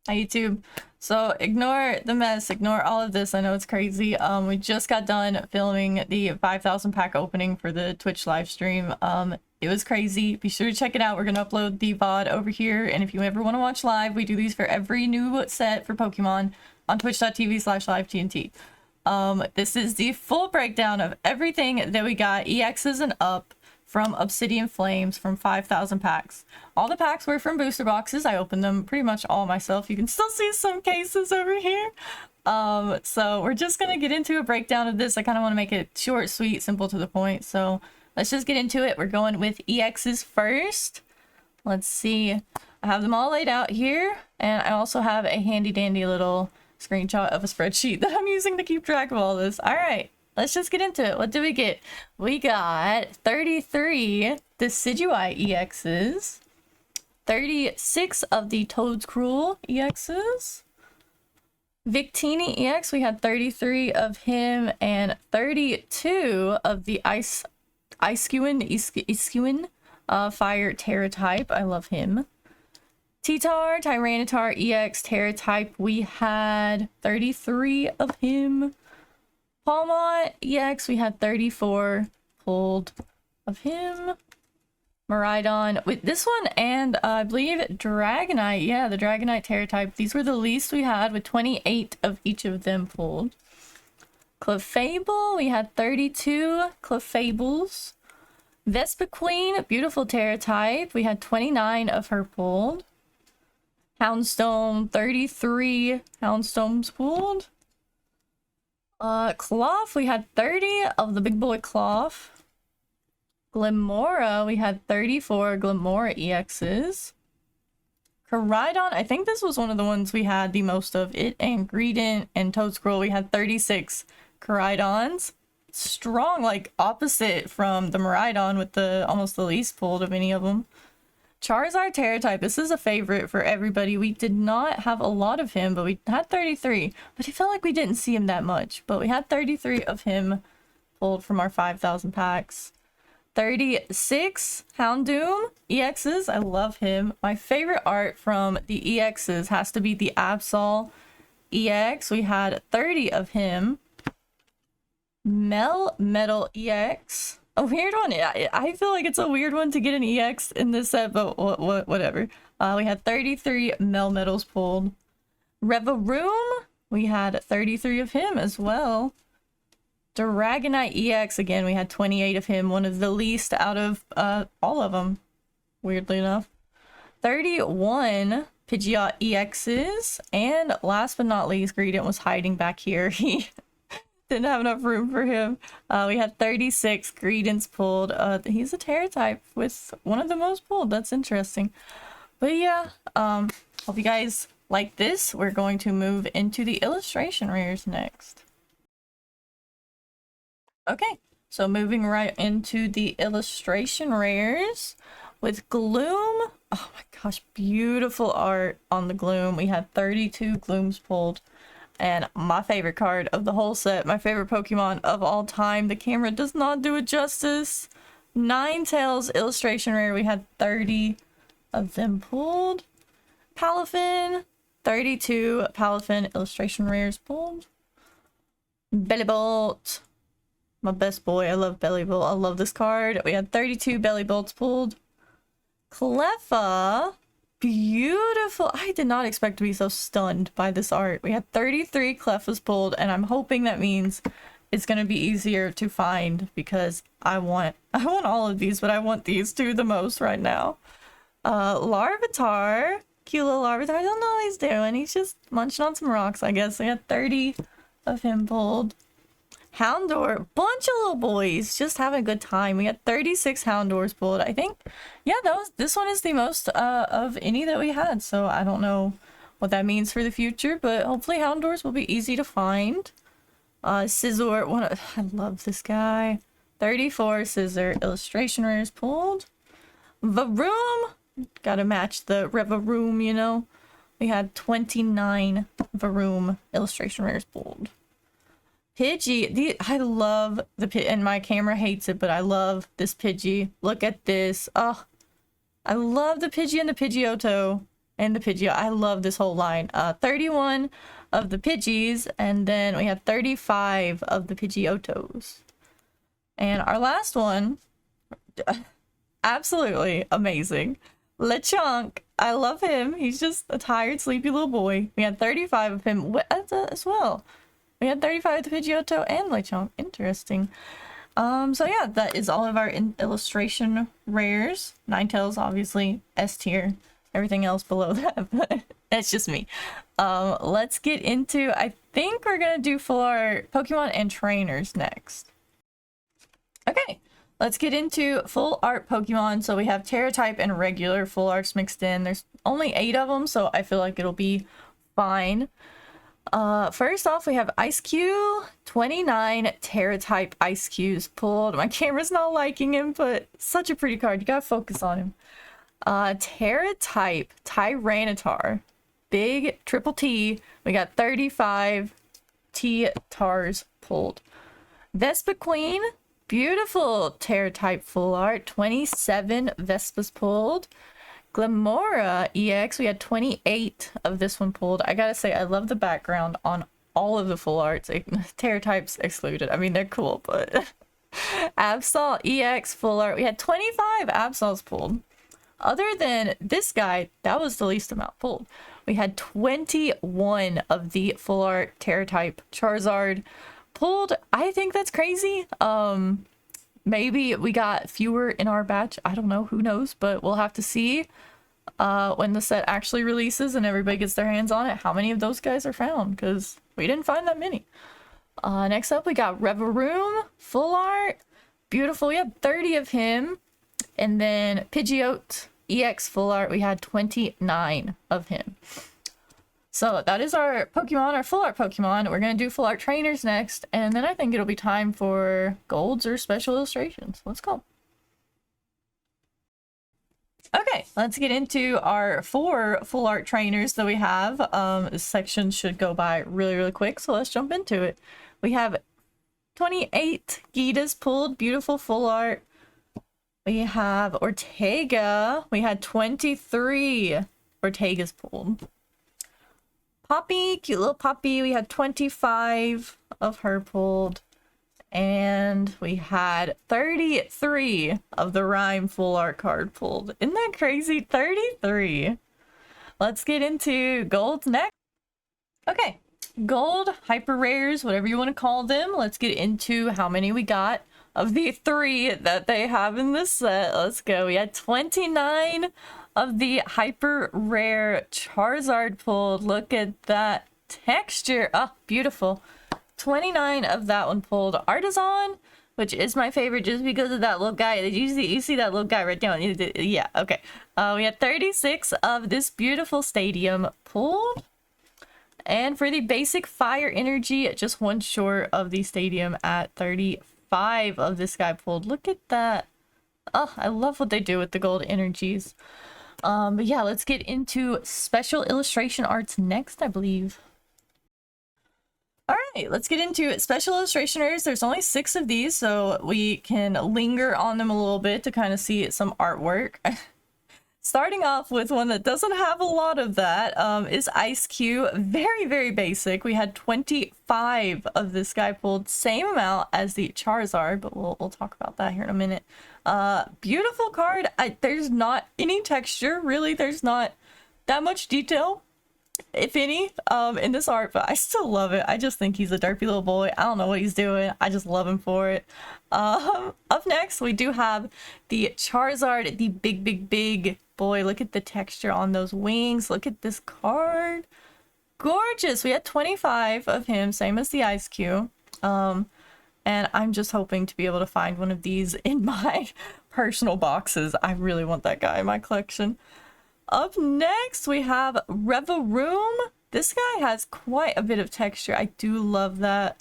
Hi YouTube. So ignore the mess, ignore all of this. I know it's crazy. We just got done filming the 5,000 pack opening for the Twitch live stream. It was crazy. Be sure to check it out. We're gonna upload the VOD over here, and if you ever want to watch live, we do these for every new set for Pokemon on twitch.tv/livetnt. This is the full breakdown of everything that we got EXs and up from Obsidian Flames from 5,000 packs. All the packs were from booster boxes. I opened them pretty much all myself. You can still see some cases over here. So we're just gonna get into a breakdown of this. I kind of want to make it short, sweet, simple, to the point. So let's just get into it. We're going with EXs first. Let's see. I have them all laid out here, and I also have a handy dandy little screenshot of a spreadsheet that I'm using to keep track of all this. All right. Let's just get into it. What do we get? We got 33 Decidueye EXs, 36 of the Toedscruel EXs, Victini EX, we had 33 of him, and 32 of the Iscuin Fire Terra type. I love him. T-Tar, Tyranitar EX Terra type, we had 33 of him. Palmont EX, we had 34 pulled of him. Miraidon with this one, and I believe Dragonite. Yeah, the Dragonite Terra type. These were the least we had, with 28 of each of them pulled. Clefable, we had 32 Clefables. Vespiquen, beautiful Terra type. We had 29 of her pulled. Houndstone, 33 Houndstones pulled. Cloth, we had 30 of the big boy Cloth. Glimmora, we had 34 Glimmora EXs. Koraidon, I think this was one of the ones we had the most of. It and Greedent and Toedscruel, we had 36 Koraidons. Strong, like opposite from the Miraidon with the almost the least pulled of any of them. Charizard Terra type, this is a favorite for everybody. We did not have a lot of him, but we had 33. But I felt like we didn't see him that much. But we had 33 of him pulled from our 5,000 packs. 36 Houndoom EXs, I love him. My favorite art from the EXs has to be the Absol EX. We had 30 of him. Metal EX. A weird one. I feel like it's a weird one to get an EX in this set, but whatever. We had 33 Melmetals pulled. Revaroom, we had 33 of him as well. Dragonite EX, again, we had 28 of him, one of the least out of all of them, weirdly enough. 31 Pidgeot EXs, and last but not least, Greedent was hiding back here. He didn't have enough room for him. We had 36 Greedents pulled. He's a Terra type with one of the most pulled. That's interesting. But yeah, hope you guys like this. We're going to move into the illustration rares next. Okay, so moving right into the illustration rares with Gloom. Oh my gosh, beautiful art on the Gloom. We had 32 Glooms pulled. And my favorite card of the whole set, my favorite Pokemon of all time. The camera does not do it justice. Ninetales illustration rare. We had 30 of them pulled. Palafin, 32 Palafin illustration rares pulled. Bellibolt, my best boy. I love Bellibolt. I love this card. We had 32 Bellibolts pulled. Cleffa. Beautiful. I did not expect to be so stunned by this art. We had 33 Cleffas pulled, and I'm hoping that means it's going to be easier to find, because I want all of these, but I want these two the most right now. Larvitar. Cute little Larvitar. I don't know what he's doing. He's just munching on some rocks, I guess. We had 30 of him pulled. Houndour, bunch of little boys just having a good time. We had 36 Houndours pulled. I think, yeah, this one is the most of any that we had. So I don't know what that means for the future, but hopefully Houndours will be easy to find. Scizor, I love this guy. 34 Scissor illustration rares pulled. Varoom, gotta match the Revaroom, you know. We had 29 Varoom illustration rares pulled. Pidgey, I love the Pidgey, and my camera hates it, but I love this Pidgey. Look at this. Oh, I love the Pidgey and the Pidgeotto and the Pidgeot. I love this whole line. 31 of the Pidgeys, and then we have 35 of the Pidgeotos. And our last one, absolutely amazing. Lechonk. I love him. He's just a tired, sleepy little boy. We had 35 of him as well. We had 35 of the Pidgeotto and Lechonk. Interesting. So yeah, that is all of our illustration rares. Ninetales, obviously, S tier. Everything else below that, but that's just me. Let's get into, I think we're gonna do full art Pokemon and trainers next. Okay, let's get into full art Pokemon. So we have Terra type and regular full arts mixed in. There's only 8 of them, so I feel like it'll be fine. First off, we have Ice Cube, 29 Terra type Ice Cubes pulled. My camera's not liking him, but such a pretty card. You gotta focus on him. Terra type Tyranitar, big triple T. We got 35 T-Tars pulled. Vespiquen, beautiful Terra type full art, 27 Vespas pulled. Glamora EX, we had 28 of this one pulled. I gotta say, I love the background on all of the full arts. Terra types excluded. I mean, they're cool, but Absol EX full art, we had 25 Absols pulled. Other than this guy, that was the least amount pulled. We had 21 of the full art Terra type Charizard pulled. I think that's crazy. Maybe we got fewer in our batch. I don't know. Who knows? But we'll have to see when the set actually releases and everybody gets their hands on it, how many of those guys are found, because we didn't find that many. Next up, we got Reveroom full art. Beautiful. We had 30 of him. And then Pidgeot EX full art, we had 29 of him. So that is our Pokemon, our full art Pokemon. We're going to do full art trainers next, and then I think it'll be time for golds or special illustrations. Let's go. Okay, let's get into our 4 full art trainers that we have. This section should go by really, really quick, so let's jump into it. We have 28 Gitas pulled, beautiful full art. We have Ortega. We had 23 Ortegas pulled. Poppy, cute little Poppy. We had 25 of her pulled. And we had 33 of the Rhyme full art card pulled. Isn't that crazy? 33. Let's get into golds next. Okay, gold, hyper rares, whatever you want to call them. Let's get into how many we got of the 3 that they have in this set. Let's go. We had 29 of the hyper rare Charizard pulled. Look at that texture. Oh, beautiful. 29 of that one pulled. Artisan, which is my favorite just because of that little guy. You see that little guy right down? Yeah, okay. We had 36 of this beautiful stadium pulled. And for the basic fire energy, just one short of the stadium at 35 of this guy pulled. Look at that. Oh, I love what they do with the gold energies. But yeah, let's get into special illustration arts next, I believe. All right, let's get into special illustrationers. There's only 6 of these, so we can linger on them a little bit to kind of see some artwork. Starting off with one that doesn't have a lot of that is Ice Cube. Very, very basic. We had 25 of this guy pulled, same amount as the Charizard, but we'll talk about that here in a minute. Beautiful card. There's not any texture, really. There's not that much detail, if any, in this art, but I still love it. I just think he's a derpy little boy. I don't know what he's doing. I just love him for it. Up next, we do have the Charizard, the big boy. Look at the texture on those wings. Look at this card. Gorgeous. We had 25 of him, same as the Ice Cube. And I'm just hoping to be able to find one of these in my personal boxes. I really want that guy in my collection. Up next, we have Reveroom. This guy has quite a bit of texture. I do love that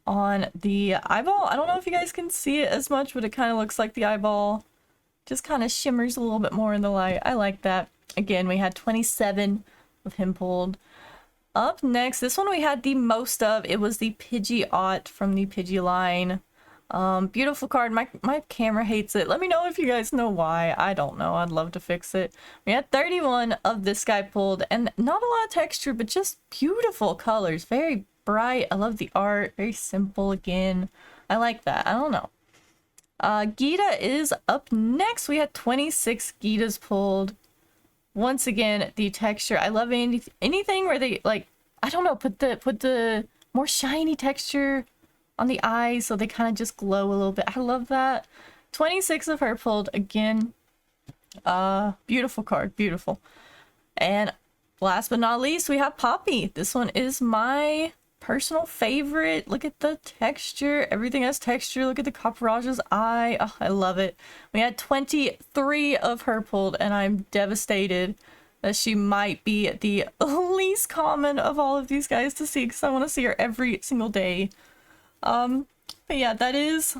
on the eyeball. I don't know if you guys can see it as much, but it kind of looks like the eyeball just kind of shimmers a little bit more in the light. I like that. Again, we had 27 of him pulled. Up next, this one we had the most of. It was the Pidgeot from the Pidgey line. Beautiful card. My camera hates it. Let me know if you guys know why. I don't know. I'd love to fix it. We had 31 of this guy pulled, and not a lot of texture, but just beautiful colors. Very bright. I love the art. Very simple again. I like that. I don't know. Gita is up next. We had 26 Gitas pulled. Once again, the texture. I love anything where they, like, I don't know, put the more shiny texture on the eyes so they kind of just glow a little bit. I love that. 26 of her pulled again. Beautiful card, beautiful. And last but not least, we have Poppy. This one is my personal favorite. Look at the texture. Everything has texture. Look at the Copperage's eye. Oh, I love it. We had 23 of her pulled, and I'm devastated that she might be the least common of all of these guys to see, because I want to see her every single day. But yeah, that is,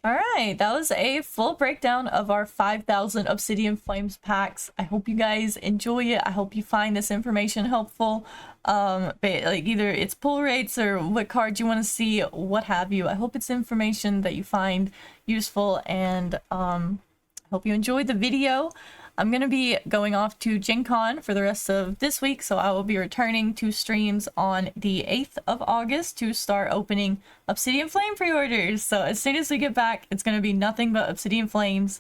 alright, that was a full breakdown of our 5,000 Obsidian Flames packs. I hope you guys enjoy it. I hope you find this information helpful. But like either it's pull rates or what cards you want to see, what have you. I hope it's information that you find useful, and hope you enjoyed the video. I'm going to be going off to Gen Con for the rest of this week, so I will be returning to streams on the 8th of August to start opening Obsidian Flame pre-orders. So as soon as we get back, it's going to be nothing but Obsidian Flames.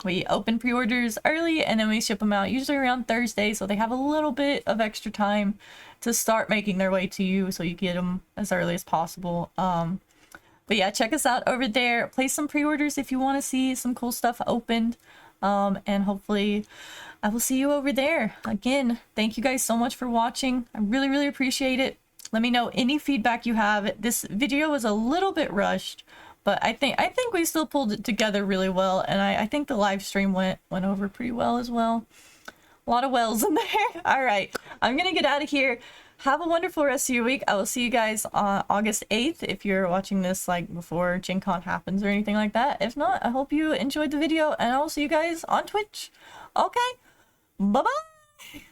We open pre-orders early, and then we ship them out usually around Thursday, so they have a little bit of extra time to start making their way to you, so you get them as early as possible. But yeah, check us out over there. Place some pre-orders if you want to see some cool stuff opened. And hopefully I will see you over there. Again, thank you guys so much for watching. I really, really appreciate it. Let me know any feedback you have. This video was a little bit rushed, but I think we still pulled it together really well, and I think the live stream went over pretty well as well. A lot of wells in there. All right, I'm gonna get out of here. Have a wonderful rest of your week. I will see you guys on August 8th if you're watching this like before Gen Con happens or anything like that. If not, I hope you enjoyed the video, and I will see you guys on Twitch. Okay, bye-bye.